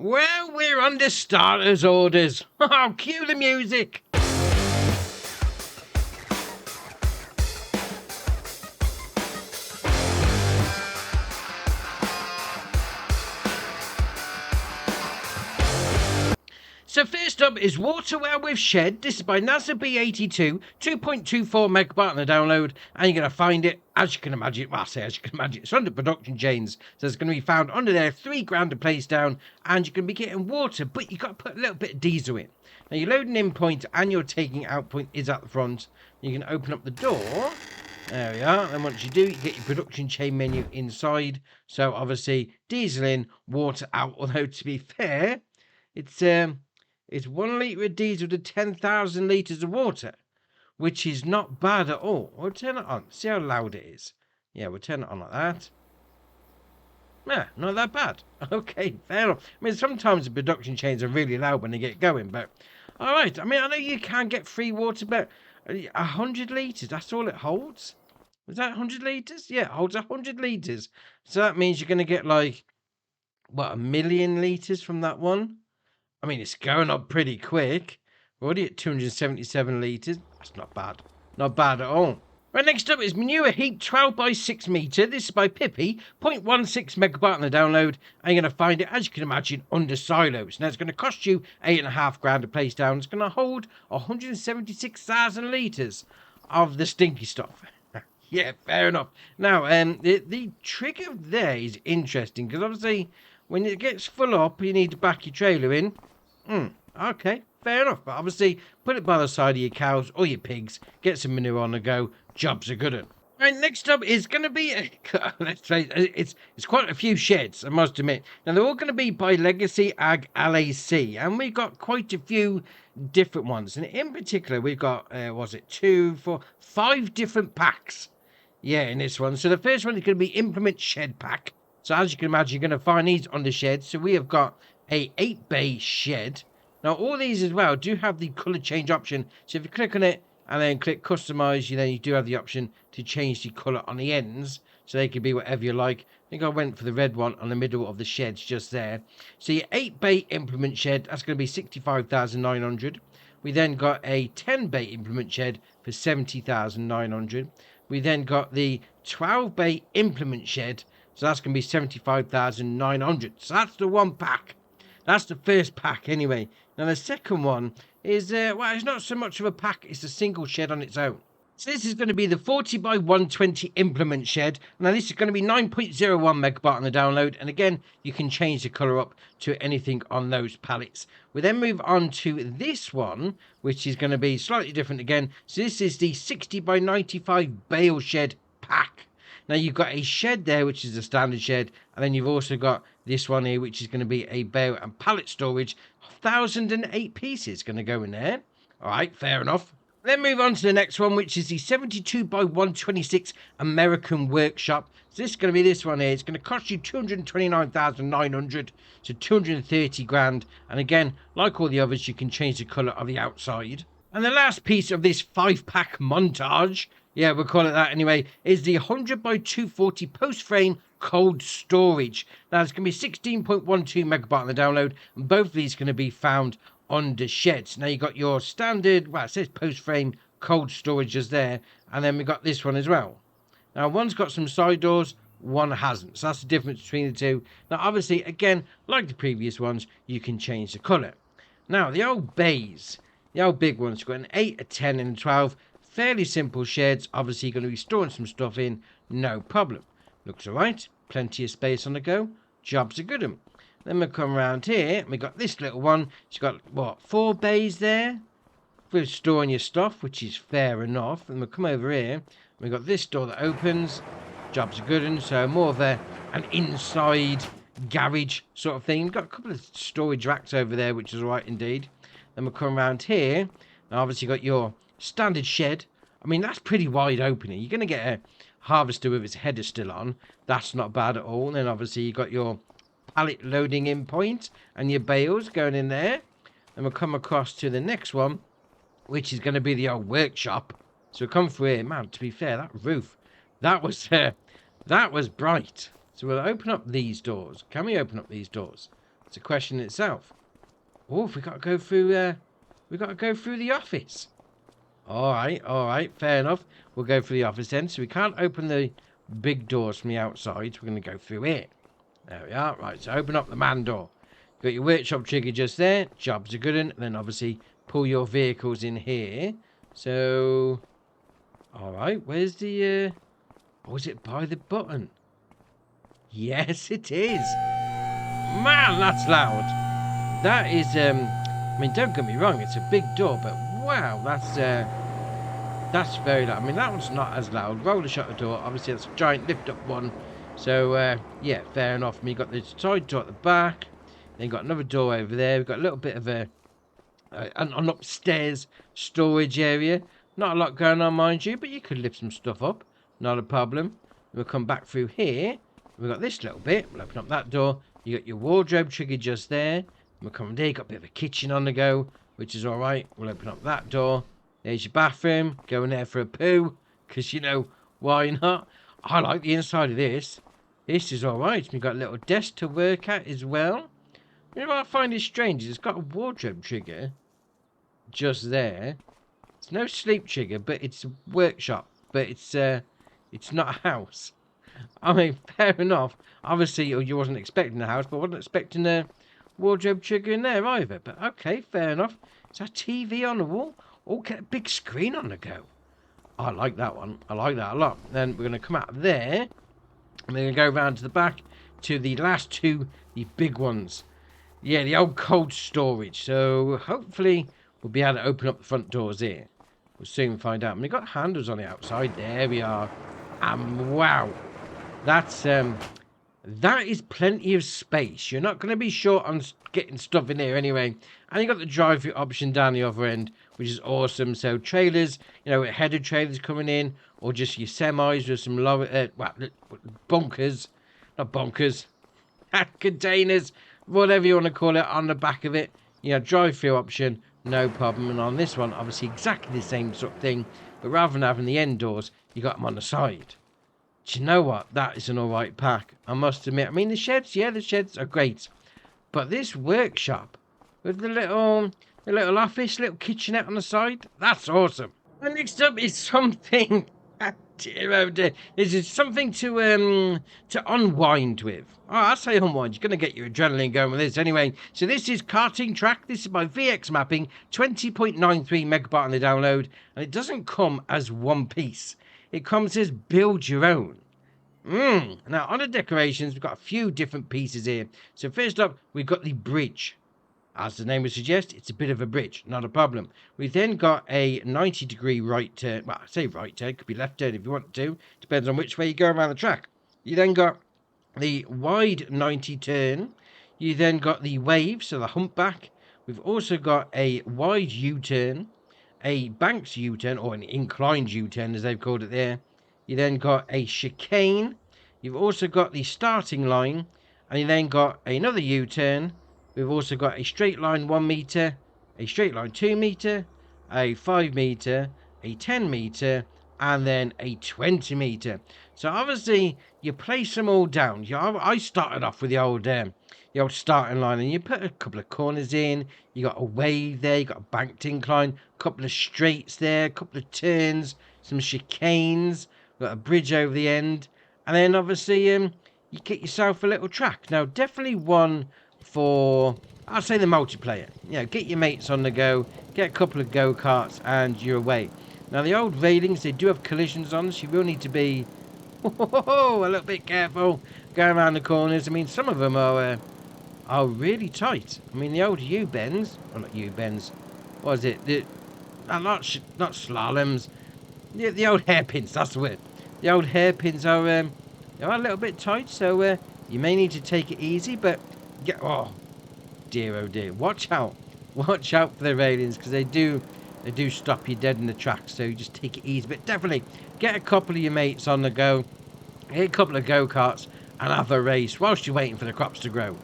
Well, we're under starter's orders. Oh, cue the music. So first up is Water Well with Shed. This is by NASA B82, 2.24 megabyte on the download, and you're going to find it, as you can imagine, well, I say as you can imagine, it's under production chains, so it's going to be found under there, £3 a place down, and you're going to be getting water, but you've got to put a little bit of diesel in. Now your loading in point and your taking out point is at the front. You can open up the door. There we are. And once you do, you get your production chain menu inside. So obviously, diesel in, water out, although to be fair, it's 1 litre of diesel to 10,000 litres of water, which is not bad at all. We'll turn it on. See how loud it is. Yeah, we'll turn it on like that. Yeah, not that bad. Okay, fair enough. I mean, sometimes the production chains are really loud when they get going, but... Alright, I mean, I know you can get free water, but 100 litres, that's all it holds? Is that 100 litres? Yeah, it holds 100 litres. So that means you're going to get, like, what, 1 million litres from that one? I mean, it's going up pretty quick. We're already at 277 litres. That's not bad. Not bad at all. Right, next up is Manure Heap 12 by 6 metre. This is by Pippi, 0.16 megabyte on the download. And you're going to find it, as you can imagine, under silos. Now, it's going to cost you £8.5 a place down. It's going to hold 176,000 litres of the stinky stuff. Yeah, fair enough. Now, the trigger there is interesting, because obviously, when it gets full up, you need to back your trailer in. Okay, fair enough. But obviously, put it by the side of your cows or your pigs, get some manure on the go, jobs are good at. Right, next up is going to be, let's say, it's quite a few sheds, I must admit. Now, they're all going to be by LegacyAg-LAC, and we've got quite a few different ones. And in particular, we've got, 2, 4, 5 different packs. Yeah, in this one. So the first one is going to be Implement Shed Pack. So as you can imagine, you're going to find these on the shed. So we have got a 8-bay shed. Now, all these as well do have the colour change option. So if you click on it and then click Customise, you do have the option to change the colour on the ends. So they can be whatever you like. I think I went for the red one on the middle of the sheds just there. So your 8-bay implement shed, that's going to be 65,900. We then got a 10-bay implement shed for 70,900. We then got the 12-bay implement shed. So that's going to be 75,900. So that's the one pack. That's the first pack anyway. Now the second one is, well, it's not so much of a pack. It's a single shed on its own. So this is going to be the 40 by 120 implement shed. Now this is going to be 9.01 megabyte on the download. And again, you can change the colour up to anything on those pallets. We then move on to this one, which is going to be slightly different again. So this is the 60 by 95 bale shed pack. Now, you've got a shed there, which is a standard shed, and then you've also got this one here, which is going to be a bale and pallet storage. 1,008 pieces going to go in there. All right, fair enough. Then move on to the next one, which is the 72 by 126 American Workshop. So this is going to be this one here. It's going to cost you 229,900 to 230 grand. And again, like all the others, you can change the colour of the outside. And the last piece of this 5-pack montage, yeah, we'll call it that anyway, is the 100 by 240 post-frame cold storage. Now, it's going to be 16.12 megabyte on the download, and both of these are going to be found under sheds. Now, you've got your standard, well, it says post-frame cold storage just there, and then we've got this one as well. Now, one's got some side doors, one hasn't, so that's the difference between the two. Now, obviously, again, like the previous ones, you can change the colour. Now, the old bays, the old big ones, you've got an 8, a 10, and a 12. Fairly simple sheds. Obviously, you're going to be storing some stuff in. No problem. Looks all right. Plenty of space on the go. Jobs are good. Then we come around here. And we got this little one. It's got, what, 4 bays there for storing your stuff, which is fair enough. And we'll come over here. We've got this door that opens. Jobs are good. So more of an inside garage sort of thing. We've got a couple of storage racks over there, which is all right indeed. Then we'll come around here. Now, obviously, you've got your standard shed. I mean, that's pretty wide open. You're going to get a harvester with its header still on. That's not bad at all. And then obviously you've got your pallet loading in point and your bales going in there. And we'll come across to the next one, which is going to be the old workshop. So we'll come through here. Man, to be fair, that roof, that was bright. So we'll open up these doors. Can we open up these doors? It's a question itself. Oh, we got to go through. We got to go through the office. All right, fair enough. We'll go through the office then. So we can't open the big doors from the outside. So we're going to go through it. There we are. Right, so open up the man door. Got your workshop trigger just there. Jobs are good. And then obviously pull your vehicles in here. So, all right, where's the... Oh, is it by the button? Yes, it is. Man, that's loud. That is, I mean, don't get me wrong, it's a big door, but wow, that's very loud. I mean, that one's not as loud. Roller shutter door, obviously that's a giant lift up one. So, yeah, fair enough. I mean, you've got the side door at the back. Then you've got another door over there. We've got a little bit of an upstairs storage area. Not a lot going on, mind you, but you could lift some stuff up. Not a problem. We'll come back through here. We've got this little bit. We'll open up that door. You got your wardrobe trigger just there. We'll come there. You've got a bit of a kitchen on the go, which is all right. We'll open up that door. There's your bathroom. Go in there for a poo, because, you know, why not? I like the inside of this. This is all right. We've got a little desk to work at as well. You know what I find is strange? It's got a wardrobe trigger just there. It's no sleep trigger, but it's a workshop. But it's not a house. I mean, fair enough. Obviously, you wasn't expecting a house, but wasn't expecting a wardrobe trigger in there either. But okay, fair enough. It's a TV on the wall. Oh, get a big screen on the go. I like that one. I like that a lot. Then we're going to come out of there. And we're going to go around to the back to the last two, the big ones. Yeah, the old cold storage. So hopefully we'll be able to open up the front doors here. We'll soon find out. And we've got handles on the outside. There we are. Wow. That's that is plenty of space. You're not going to be short on getting stuff in here anyway. And you got the drive-through option down the other end, which is awesome. So trailers, you know, header trailers coming in, or just your semis with some lower, bunkers, not bunkers, containers, whatever you want to call it, on the back of it. You know, drive-through option, no problem. And on this one, obviously exactly the same sort of thing, but rather than having the end doors, you got them on the side. Do you know what? That is an alright pack, I must admit. I mean, the sheds, yeah, the sheds are great. But this workshop, with the little office, little kitchenette on the side, that's awesome. And next up is something, dear, oh dear, this is something to unwind with. Oh, I say unwind, you're going to get your adrenaline going with this anyway. So this is Karting Track. This is by VX Mapping, 20.93 megabyte on the download. And it doesn't come as one piece. It comes as build your own. Now, on the decorations, we've got a few different pieces here. So first up, we've got the bridge. As the name would suggest, it's a bit of a bridge, not a problem. We've then got a 90-degree right turn. Well, I say right turn, could be left turn if you want to. Depends on which way you go around the track. You then got the wide 90 turn. You then got the wave, so the humpback. We've also got a wide U-turn, a banked U-turn, or an inclined U-turn as they've called it there. You then got a chicane. You've also got the starting line, and you then got another U-turn. We've also got a straight line 1 meter, a straight line 2 meter, a 5 meter, a 10 meter, and then a 20 meter. So obviously you place them all down. I started off with the old starting line, and you put a couple of corners in. You got a wave there, you got a banked incline, a couple of straights there, a couple of turns, some chicanes, got a bridge over the end, and then obviously you get yourself a little track. Now definitely one for, I'll say, the multiplayer. You know, get your mates on the go, get a couple of go-karts, and you're away. Now the old railings, they do have collisions on, so you will need to be a little bit careful going around the corners. I mean, some of them are really tight. I mean, the old U-bends, well, not U-bends, what is it? Not slaloms. The old hairpins, that's the word. The old hairpins are a little bit tight, so you may need to take it easy, but oh dear, watch out for the railings, because they do stop you dead in the tracks. So you just take it easy, but definitely get a couple of your mates on the go, get a couple of go-karts, and have a race whilst you're waiting for the crops to grow.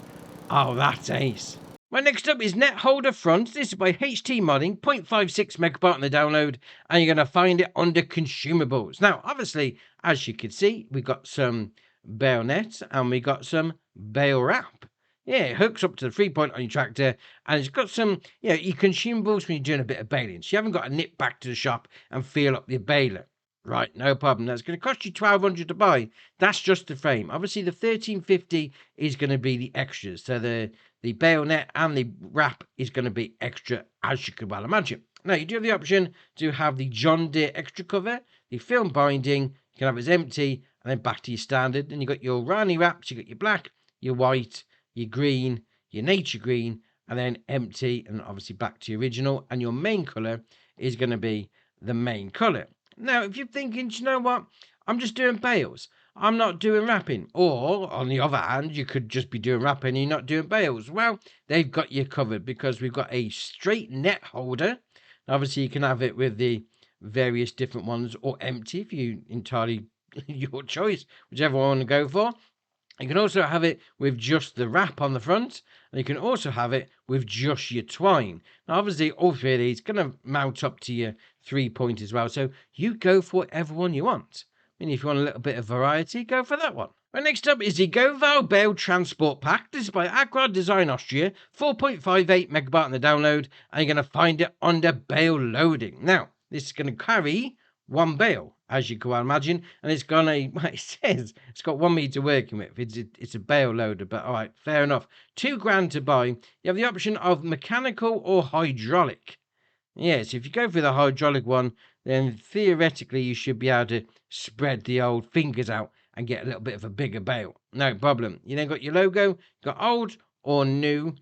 Oh, that's ace. My next up is Net Holder Front. This is by HT Modding, 0.56 megabyte on the download, and you're going to find it under consumables. Now, obviously, as you can see, we got some Bale net and we got some Bale wrap. Yeah, it hooks up to the 3-point on your tractor, and it's got some, your consumables when you're doing a bit of baling. So you haven't got to nip back to the shop and feel up your baler. Right, no problem. That's going to cost you $1,200 to buy. That's just the frame. Obviously, the $1,350 is going to be the extras. So the bale net and the wrap is going to be extra, as you could well imagine. Now, you do have the option to have the John Deere extra cover, the film binding. You can have it as empty, and then back to your standard. Then you've got your Rani wraps. You've got your black, your white, your green, your nature green, and then empty, and obviously back to your original. And your main colour is going to be the main colour. Now, if you're thinking, do you know what? I'm just doing bales. I'm not doing wrapping. Or, on the other hand, you could just be doing wrapping and you're not doing bales. Well, they've got you covered because we've got a straight net holder. Obviously, you can have it with the various different ones or empty if you entirely your choice, whichever one you go for. You can also have it with just the wrap on the front, and you can also have it with just your twine. Now, obviously, all three of these are going to mount up to your 3-point as well, so you go for whatever one you want. I mean, if you want a little bit of variety, go for that one. Right, next up is the Göweil Bale Transport Pack. This is by Agro Design Austria, 4.58 megabyte on the download, and you're going to find it under bale loading. Now, this is going to carry one bale, as you can well imagine, and it's got it says it's got 1 meter working with. It's a bale loader, but all right, fair enough. $2,000 to buy. You have the option of mechanical or hydraulic. Yes, if you go for the hydraulic one, then theoretically you should be able to spread the old fingers out and get a little bit of a bigger bale. No problem. You then got your logo, got old or new.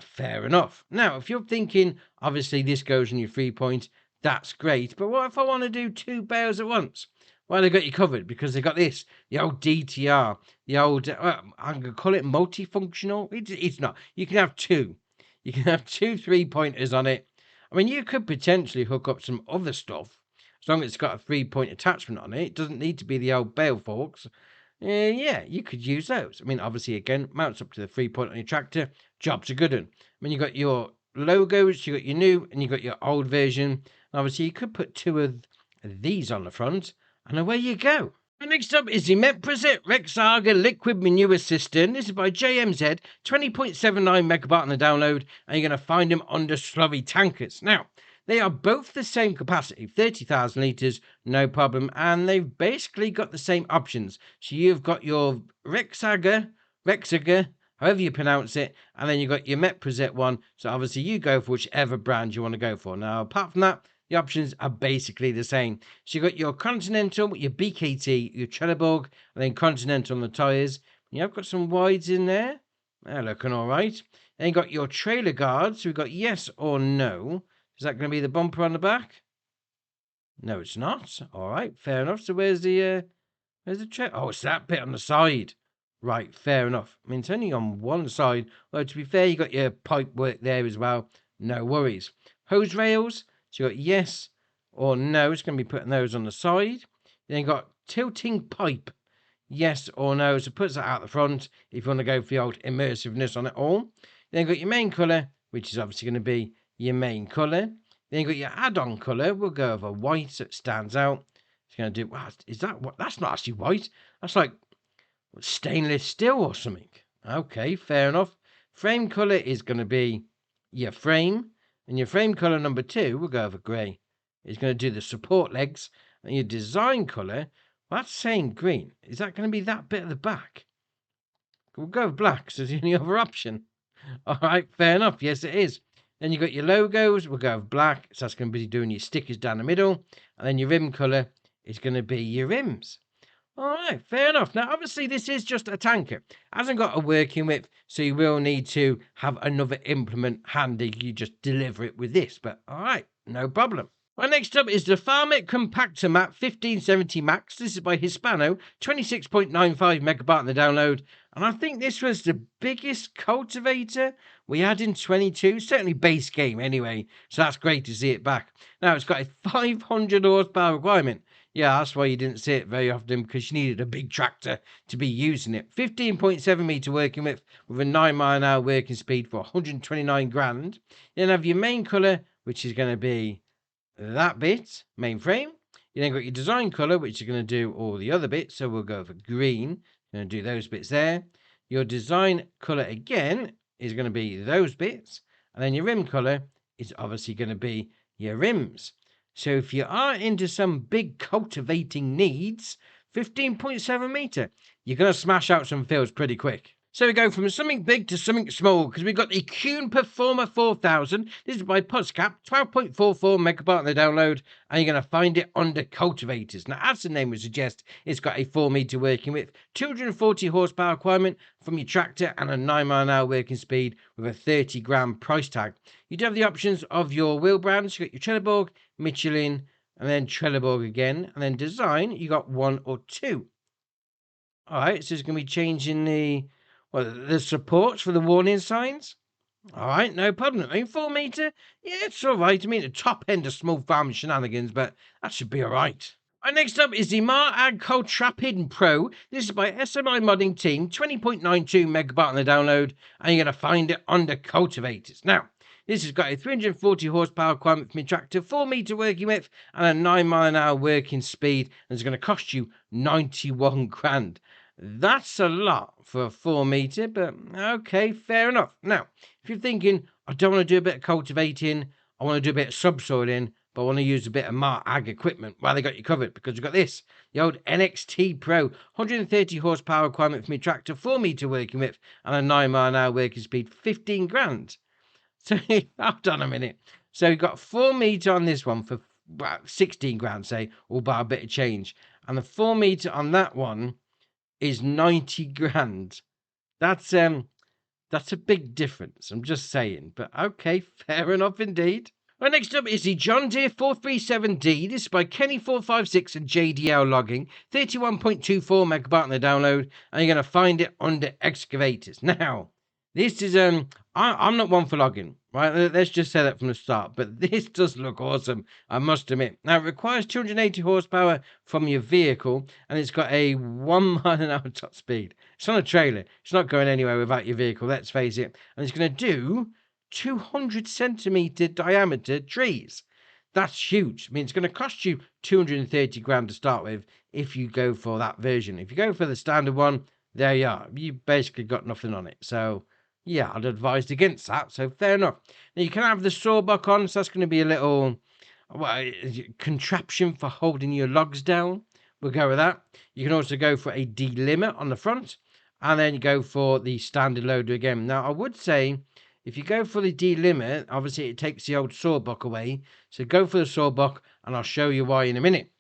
Fair enough. Now, if you're thinking, obviously this goes on your 3-point, that's great. But what if I want to do 2 bales at once? Well, they got you covered because they got this, the old DTR, the old, I'm going to call it multifunctional. It's not. You can have 2. You can have 2 3-pointers on it. I mean, you could potentially hook up some other stuff as long as it's got a 3-point attachment on it. It doesn't need to be the old bale forks. Yeah, you could use those. I mean, obviously, again, mounts up to the 3-point on your tractor. Job's a good one. I mean, you got your logos, you got your new, and you got your old version. Obviously, you could put 2 of these on the front, and away you go. And next up is the Meprozet Rexager Liquid Manure Cistern. This is by JMZ, 20.79 megabyte on the download, and you're going to find them under slurry tankers. Now, they are both the same capacity, 30,000 litres, no problem, and they've basically got the same options. So you've got your Rexager, however you pronounce it, and then you've got your Meprozet one. So obviously you go for whichever brand you want to go for. Now, apart from that, the options are basically the same. So you've got your Continental, your BKT, your Trelleborg, and then Continental on the tyres. You've got some wides in there. They're looking all right. Then you've got your trailer guards. So we've got yes or no. Is that going to be the bumper on the back? No, it's not. All right, fair enough. So where's the trailer? Oh, it's that bit on the side. Right, fair enough. I mean, it's only on one side. Well, to be fair, you got your pipe work there as well. No worries. Hose rails. So you got yes or no. It's going to be putting those on the side. Then you got tilting pipe. Yes or no. So puts that out the front if you want to go for the old immersiveness on it all. Then you got your main colour, which is obviously going to be your main colour. Then you got your add-on colour. We'll go over white so it stands out. It's going to do. Wow, is that what? That's not actually white. That's like stainless steel or something. Okay, fair enough. Frame colour is going to be your frame. And your frame colour number 2, we'll go over grey. It's going to do the support legs. And your design colour, well, that's saying green. Is that going to be that bit at the back? We'll go with black, so it's the only other option. All right, fair enough. Yes, it is. Then you've got your logos. We'll go with black. So that's going to be doing your stickers down the middle. And then your rim colour is going to be your rims. All right, fair enough. Now, obviously, this is just a tanker. It hasn't got a working width, so you will need to have another implement handy. You just deliver it with this, but all right, no problem. Right, next up is the Farmet Kompaktomat 1570 Max. This is by Hispano, 26.95 megabyte on the download. And I think this was the biggest cultivator we had in 22, certainly base game anyway. So that's great to see it back. Now, it's got a 500 horsepower requirement. Yeah, that's why you didn't see it very often, because you needed a big tractor to be using it. 15.7 meter working width with a 9 mile an hour working speed for 129 grand. Then have your main colour, which is going to be that bit, main frame. You then got your design colour, which is going to do all the other bits. So we'll go for green. Going to do those bits there. Your design colour again is going to be those bits. And then your rim colour is obviously going to be your rims. So if you are into some big cultivating needs, 15.7 metre, you're going to smash out some fields pretty quick. So we go from something big to something small, because we've got the Kuhn Performer 4000. This is by Puzzcap, 12.44 megabyte on the download, and you're going to find it under cultivators. Now, as the name would suggest, it's got a 4 metre working width, 240 horsepower requirement from your tractor, and a 9 mile an hour working speed with a 30 gram price tag. You do have the options of your wheel brands. You've got your Trelleborg, Michelin, and then Trelleborg again, and then design, you got 1 or 2. All right, so it's going to be changing the supports for the warning signs. All right, no problem. I mean, 4 metre, yeah, it's all right. I mean, the top end of small farm shenanigans, but that should be all right. Next up is the Cultirapid Pro. This is by SMI Modding Team, 20.92 megabyte on the download, and you're going to find it under cultivators. Now, this has got a 340 horsepower requirement from your tractor, 4 metre working width, and a 9 mile an hour working speed, and it's going to cost you 91 grand. That's a lot for a 4 metre, but okay, fair enough. Now, if you're thinking, I don't want to do a bit of cultivating, I want to do a bit of subsoiling, but I want to use a bit of Ag equipment, well, they got you covered, because we've got this, the old NXT Pro, 130 horsepower requirement for your tractor, 4 metre working width, and a 9 mile an hour working speed, 15 grand. So, hold on a minute. So, you've got 4 metre on this one for 16 grand, say, all by a bit of change. And the 4 metre on that one is 90 grand. That's a big difference. I'm just saying. But okay, fair enough indeed. Well, next up is the John Deere 437D. This is by Kenny456 and JDL Logging. 31.24 megabyte on the download. And you're going to find it under excavators. Now, this is I'm not one for logging, right? Let's just say that from the start. But this does look awesome, I must admit. Now, it requires 280 horsepower from your vehicle, and it's got a 1 mile an hour top speed. It's on a trailer. It's not going anywhere without your vehicle, let's face it. And it's going to do 200 centimetre diameter trees. That's huge. I mean, it's going to cost you 230 grand to start with if you go for that version. If you go for the standard one, there you are. You basically got nothing on it. So, yeah, I'd advise against that. So, fair enough. Now, you can have the sawbuck on. So, that's going to be a little contraption for holding your logs down. We'll go with that. You can also go for a delimiter on the front. And then you go for the standard loader again. Now, I would say, if you go for the delimiter, obviously it takes the old sawbuck away. So, go for the sawbuck, and I'll show you why in a minute.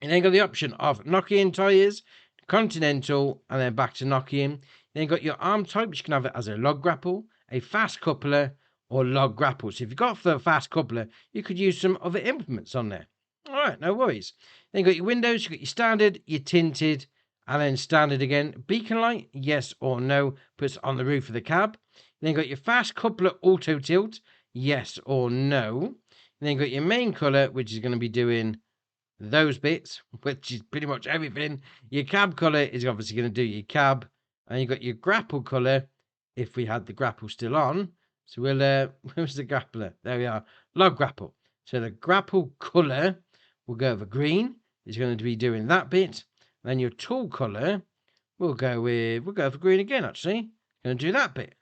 And then got the option of Nokian tyres, Continental, and then back to Nokian. Then got your arm type, which you can have it as a log grapple, a fast coupler, or log grapple. So if you've got for a fast coupler, you could use some other implements on there. All right, no worries. Then you got your windows, you got your standard, your tinted, and then standard again. Beacon light, yes or no, puts on the roof of the cab. Then you got your fast coupler auto tilt, yes or no. Then you got your main colour, which is going to be doing those bits, which is pretty much everything. Your cab colour is obviously going to do your cab, and you got your grapple colour if we had the grapple still on. So we'll where's the grappler? There we are, log grapple. So the grapple colour will go over green. It's going to be doing that bit. Then your tool colour we'll go for green again. Actually, going to do that bit.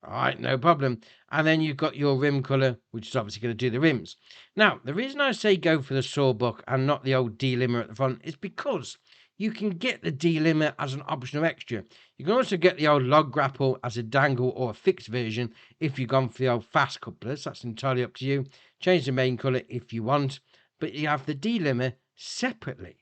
All right, no problem. And then you've got your rim colour, which is obviously going to do the rims. Now, the reason I say go for the sawbuck and not the old delimiter at the front is because you can get the delimiter as an optional extra. You can also get the old log grapple as a dangle or a fixed version if you've gone for the old fast couplers. That's entirely up to you. Change the main colour if you want, but you have the delimiter separately.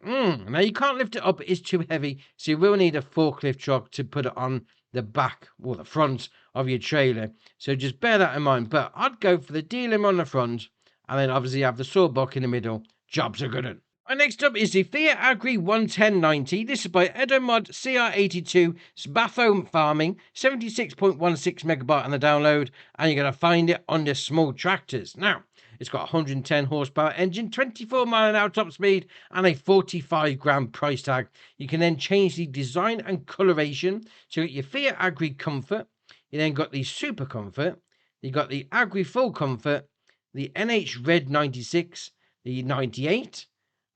Now, you can't lift it up. It's too heavy, so you will need a forklift truck to put it on the back or the front of your trailer. So just bear that in mind. But I'd go for the delimiter on the front, and then obviously have the sawbuck in the middle. Jobs are good. And next up is the Fiatagri 11090. This is by Edomod CR82. It's Baffo Farming, 76.16 megabyte on the download, and you're going to find it under small tractors. Now, it's got a 110 horsepower engine, 24 mile an hour top speed, and a 45 grand price tag. You can then change the design and coloration. So you got your Fiatagri Comfort. You then got the Super Comfort. You got the Agri Full Comfort, the NH Red 96, the 98,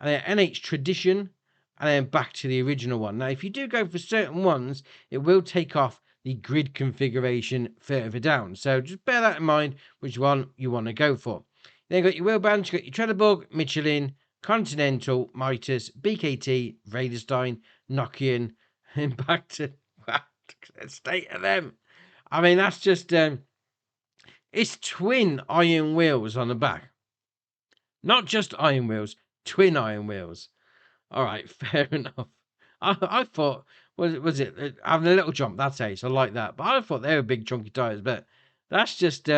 and the NH Tradition, and then back to the original one. Now, if you do go for certain ones, it will take off the grid configuration further down. So just bear that in mind, which one you want to go for. Then you've got your wheel bands, you've got your Trelleborg, Michelin, Continental, Mitas, BKT, Vredestein, Nokian, and back to the state of them. I mean, that's just, it's twin iron wheels on the back. Not just iron wheels, twin iron wheels. All right, fair enough. I thought, was it having a little jump? That's ace. I like that. But I thought they were big chunky tires. But that's just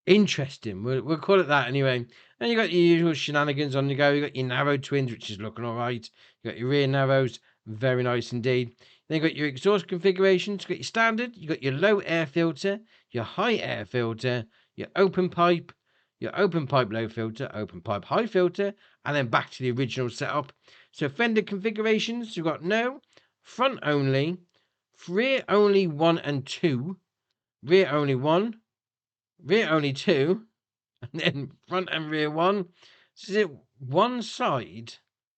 interesting. We'll call it that anyway. And you got your usual shenanigans on the go. You got your narrow twins, which is looking all right. You got your rear narrows, very nice indeed. Then you got your exhaust configurations. You got your standard. You got your low air filter, your high air filter, your open pipe low filter, open pipe high filter, and then back to the original setup. So fender configurations, you've got no, front only, rear only 1 and 2, rear only 1, rear only 2, and then front and rear 1. So is it one side?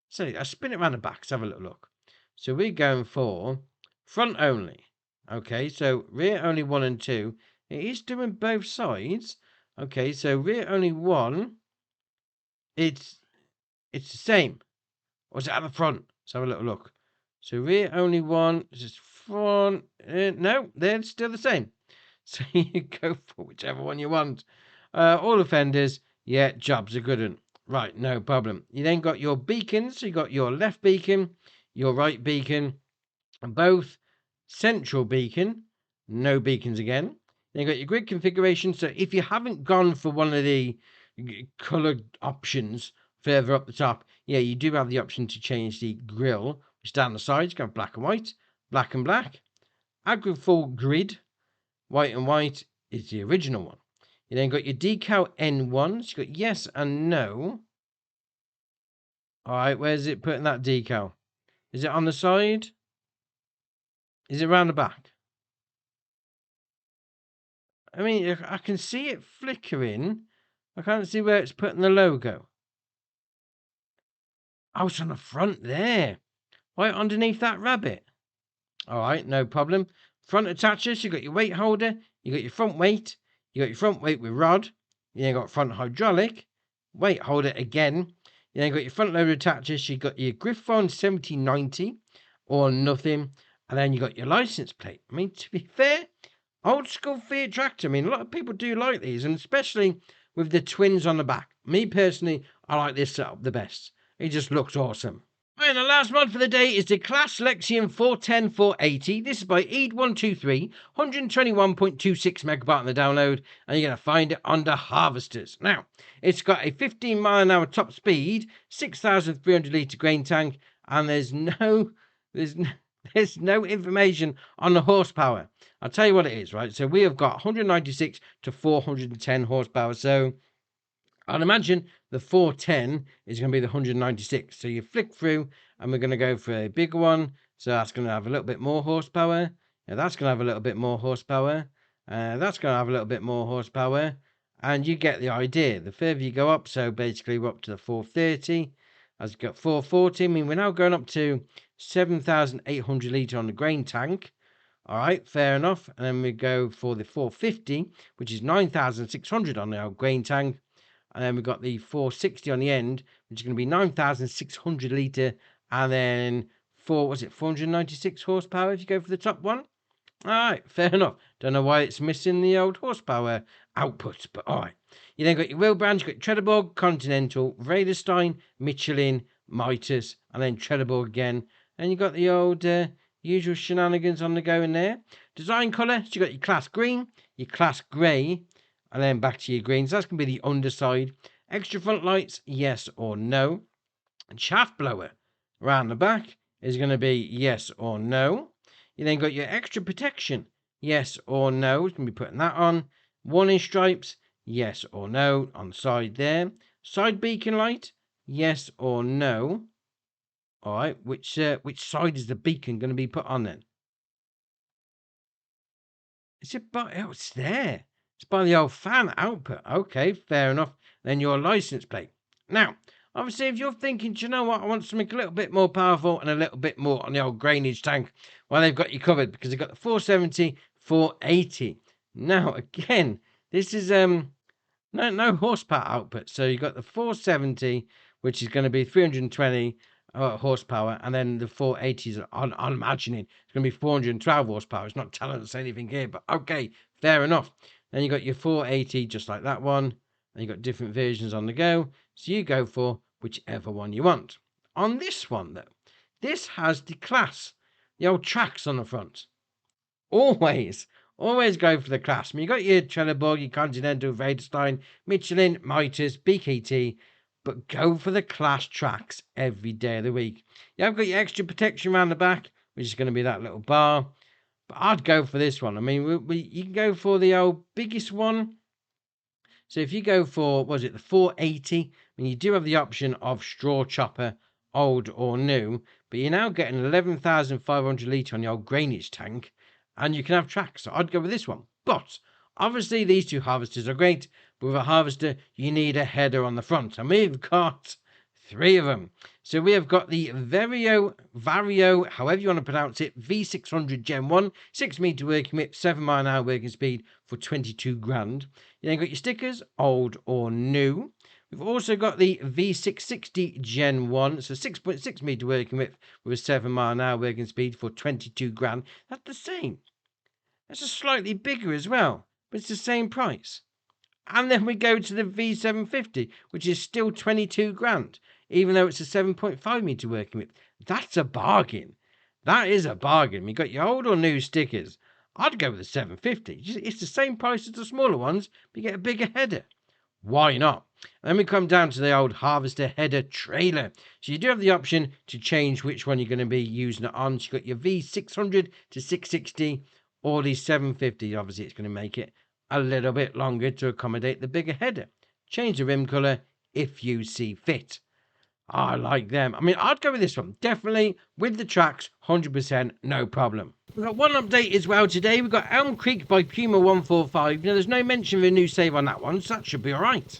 So I spin it around the back, let's have a little look. So we're going for front only. Okay, so rear only 1 and 2. It is doing both sides. Okay, so rear only 1, it's the same. Or is it at the front? Let's have a little look. So rear only 1, just front. No, they're still the same. So you go for whichever one you want. All the fenders, yeah, job's a good one. Right, no problem. You then got your beacons. So you got your left beacon, your right beacon, and both central beacon, no beacons again. Then you got your grid configuration. So if you haven't gone for one of the coloured options further up the top, yeah, you do have the option to change the grille, which down the sides, go black and white, black and black. Agri full grid, white and white is the original one. You then got your decal N1s. You got yes and no. All right, where's it putting that decal? Is it on the side? Is it around the back? I mean, I can see it flickering. I can't see where it's putting the logo. Oh, it's on the front there. Right underneath that rabbit. All right, no problem. Front attachers, you got your weight holder, you got your front weight, with rod, you then got front hydraulic, weight holder again, you then got your front loader attachers, you got your Griffon 7090 or nothing, and then you got your license plate. I mean, to be fair, old school Fiat tractor. I mean, a lot of people do like these, and especially with the twins on the back. Me personally, I like this setup the best. It just looks awesome. Right, the last mod for the day is the Claas Lexion 410-480. This is by Eid123, 121.26 megabyte on the download, and you're going to find it under harvesters. Now, it's got a 15 mile an hour top speed, 6,300 litre grain tank, and there's no information on the horsepower. I'll tell you what it is, right? So we have got 196 to 410 horsepower. So I'd imagine the 410 is going to be the 196. So you flick through, and we're going to go for a bigger one. So that's going to have a little bit more horsepower. Yeah, that's going to have a little bit more horsepower. That's going to have a little bit more horsepower. And you get the idea. The further you go up, so basically we're up to the 430. As you've got 440. I mean, we're now going up to 7,800 litre on the grain tank. All right, fair enough. And then we go for the 450, which is 9,600 on the old grain tank. And then we've got the 460 on the end, which is going to be 9,600 litre. And then 496 horsepower if you go for the top one. All right, fair enough. Don't know why it's missing the old horsepower output, but all right. You then got your wheel brands. You've got Trelleborg, Continental, Vredestein, Michelin, Mitas, and then Trelleborg again. And you've got the old usual shenanigans on the go in there. Design colour, so you've got your Claas Green, your Claas Grey, and then back to your greens. That's going to be the underside. Extra front lights, yes or no. And shaft blower around the back is going to be yes or no. You then got your extra protection, yes or no. It's going to be putting that on. Warning stripes, yes or no on the side there. Side beacon light, yes or no. All right, which side is the beacon going to be put on then? Is it by, oh, it's there. It's by the old fan output. Okay, fair enough. Then your license plate. Now, Obviously, if you're thinking, do you know what, I want something a little bit more powerful and a little bit more on the old grainage tank, well, they've got you covered because they've got the 470, 480. Now, again, this is no horsepower output. So you've got the 470, which is going to be 320 horsepower, and then the 480s, I'm imagining it's going to be 412 horsepower. It's not telling us anything here, but okay, fair enough. Then you got your 480, just like that one, and you got different versions on the go. So you go for whichever one you want. On this one, though, this has the Claas, the old tracks on the front. Always go for the Claas. I mean, you got your Trelleborg, your Continental, Vredestein, Michelin, Mitres, BKT, but go for the Claas tracks every day of the week. You have got your extra protection around the back, which is going to be that little bar, but I'd go for this one. I mean, you can go for the old biggest one. So if you go for, was it the 480? I mean, you do have the option of straw chopper, old or new, but you're now getting 11,500 litre on the old grainage tank, and you can have tracks. So I'd go with this one. But obviously these two harvesters are great, but with a harvester, you need a header on the front. And we've got 3 of them. So we have got the Vario, however you want to pronounce it, V600 Gen 1, 6 metre working width, 7 mile an hour working speed for 22 grand. You then got your stickers, old or new. We've also got the V660 Gen 1, so 6.6 metre working width with a 7 mile an hour working speed for 22 grand. That's the same. That's a slightly bigger as well, but it's the same price. And then we go to the V750, which is still 22 grand, even though it's a 7.5 metre working width. That's a bargain. That is a bargain. You got your old or new stickers. I'd go with the 750. It's the same price as the smaller ones, but you get a bigger header. Why not? And then we come down to the old harvester header trailer. So you do have the option to change which one you're going to be using it on. So you've got your V600 to 660 or the 750. Obviously, it's going to make it a little bit longer to accommodate the bigger header. Change the rim colour if you see fit. I like them. I mean, I'd go with this one. Definitely with the tracks, 100%, no problem. We've got one update as well today. We've got Elm Creek by Puma 145. Now, there's no mention of a new save on that one, so that should be all right.